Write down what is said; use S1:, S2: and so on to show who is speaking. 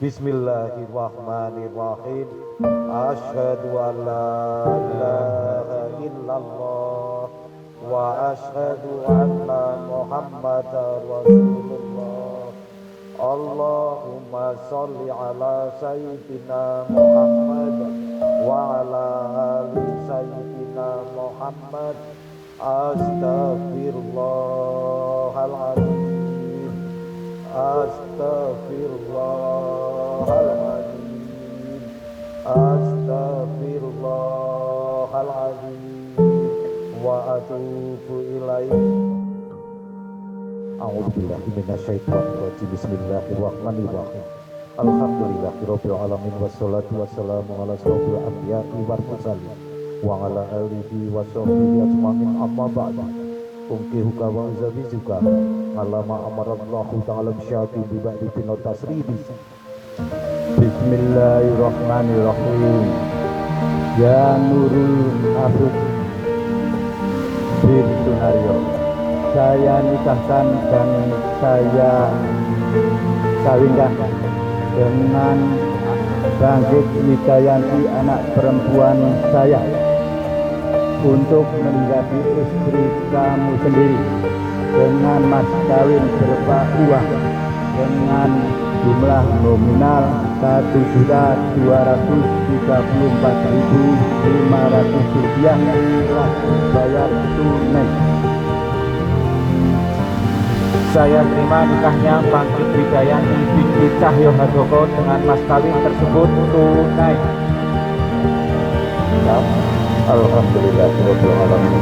S1: Bismillahirrahmanirrahim. Asyhadu an la ilaha illallah wa asyhadu anna Muhammadar Rasulullah. Allahumma sholli ala sayyidina Muhammad wa ala ali sayyidina Muhammad. Astaghfirullahaladzim, astaghfirullahaladzim, astaghfirullahaladzim, wa atubu ilaih. A'udzubillahi minasyaitonir rajim. Bismillahirrahmanirrahim. Alhamdulillahirabbil alamin wassalatu wassalamu ala asyrofil anbiya'i wal mursalin wa ala alihi wa sahbihi ajmain, amma ba'du. Unkihuka wa uzabizuka alama amarallahu ta'ala bisyati biba'di bina tasribi. Bismillahirrahmanirrahim. Ya Nurul Afid bin Sunario, saya nikahkan dan saya kawinkan dengan Bangkit Wijayanti, anak perempuan saya, untuk menjadi istri kamu sendiri dengan mas kawin berupa uang dengan jumlah nominal Rp1.234.500 telah dibayar tunai. Saya terima nikahnya Bangkit Wijayanti binti Cahyo Handoko dengan mas kawin tersebut tunai. Alhamdulillahirabbil alamin.